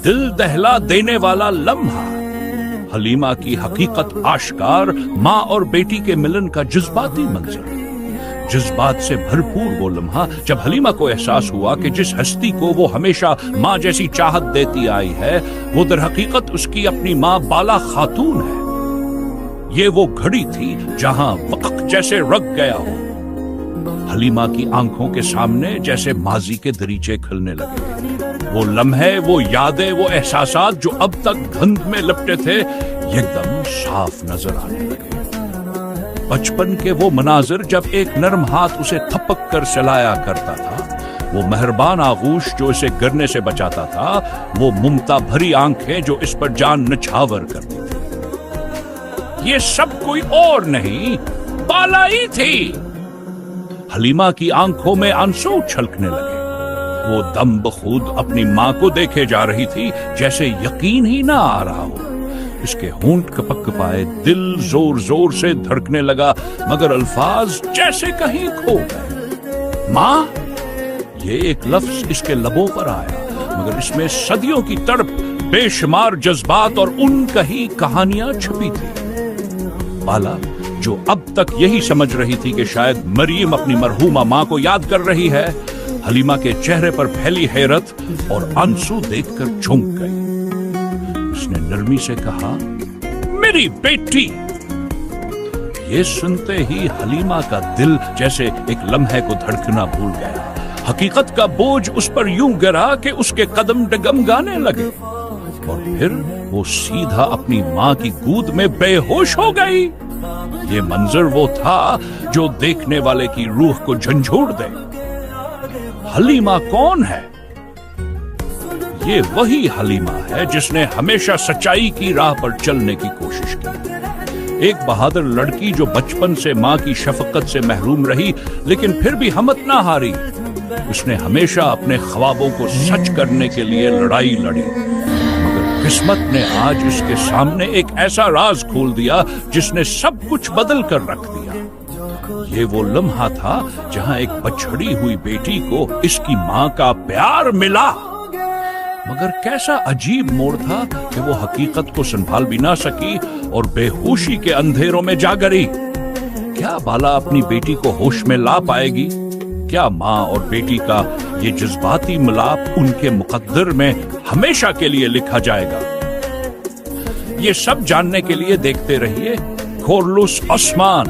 دل دہلا دینے والا لمحہ، حلیمہ کی حقیقت آشکار، ماں اور بیٹی کے ملن کا جذباتی منظر، جذبات سے بھرپور وہ لمحہ جب حلیمہ کو احساس ہوا کہ جس ہستی کو وہ ہمیشہ ماں جیسی چاہت دیتی آئی ہے وہ در حقیقت اس کی اپنی ماں بالا خاتون ہے۔ یہ وہ گھڑی تھی جہاں وقت جیسے رک گیا ہو۔ حلیمہ کی آنکھوں کے سامنے جیسے ماضی کے دریچے کھلنے لگے، وہ لمحے، وہ یادیں، وہ احساسات جو اب تک دھند میں لپٹے تھے یکدم صاف نظر آنے لگے۔ بچپن کے وہ مناظر جب ایک نرم ہاتھ اسے تھپک کر سلایا کرتا تھا، وہ مہربان آغوش جو اسے گرنے سے بچاتا تھا، وہ ممتا بھری آنکھیں جو اس پر جان نچھاور کرتی تھی، یہ سب کوئی اور نہیں بالا ہی تھی۔ حلیمہ کی آنکھوں میں آنسو چھلکنے لگے، وہ دم بخود اپنی ماں کو دیکھے جا رہی تھی جیسے یقین ہی نہ آ رہا ہو۔ اس کے ہونٹ کپک پائے، دل زور زور سے دھڑکنے لگا، مگر الفاظ جیسے کہیں کھو گئے۔ ماں، یہ ایک لفظ اس کے لبوں پر آیا، مگر اس میں صدیوں کی تڑپ، بے شمار جذبات اور ان کہیں کہانیاں چھپی تھی۔ بالا جو اب تک یہی سمجھ رہی تھی کہ شاید مریم اپنی مرحومہ ماں کو یاد کر رہی ہے، حلیمہ کے چہرے پر پھیلی حیرت اور آنسو دیکھ کر جھنک گئی۔ اس نے نرمی سے کہا، میری بیٹی۔ یہ سنتے ہی حلیمہ کا دل جیسے ایک لمحے کو دھڑکنا بھول گیا، حقیقت کا بوجھ اس پر یوں گرا کہ اس کے قدم ڈگمگانے لگے، اور پھر وہ سیدھا اپنی ماں کی گود میں بے ہوش ہو گئی۔ یہ منظر وہ تھا جو دیکھنے والے کی روح کو جھنجھوڑ دے۔ حلیمہ کون ہے؟ یہ وہی حلیمہ ہے جس نے ہمیشہ سچائی کی راہ پر چلنے کی کوشش کی، ایک بہادر لڑکی جو بچپن سے ماں کی شفقت سے محروم رہی لیکن پھر بھی ہمت نہ ہاری۔ اس نے ہمیشہ اپنے خوابوں کو سچ کرنے کے لیے لڑائی لڑی، مگر قسمت نے آج اس کے سامنے ایک ایسا راز کھول دیا جس نے سب کچھ بدل کر رکھ دیا۔ یہ وہ لمحہ تھا جہاں ایک بچھڑی ہوئی بیٹی کو اس کی ماں کا پیار ملا، مگر کیسا عجیب موڑ تھا کہ وہ حقیقت کو سنبھال بھی نہ سکی اور بے ہوشی کے اندھیروں میں جا گری۔ کیا بالا اپنی بیٹی کو ہوش میں لا پائے گی؟ کیا ماں اور بیٹی کا یہ جذباتی ملاپ ان کے مقدر میں ہمیشہ کے لیے لکھا جائے گا؟ یہ سب جاننے کے لیے دیکھتے رہیے کورلوس عثمان،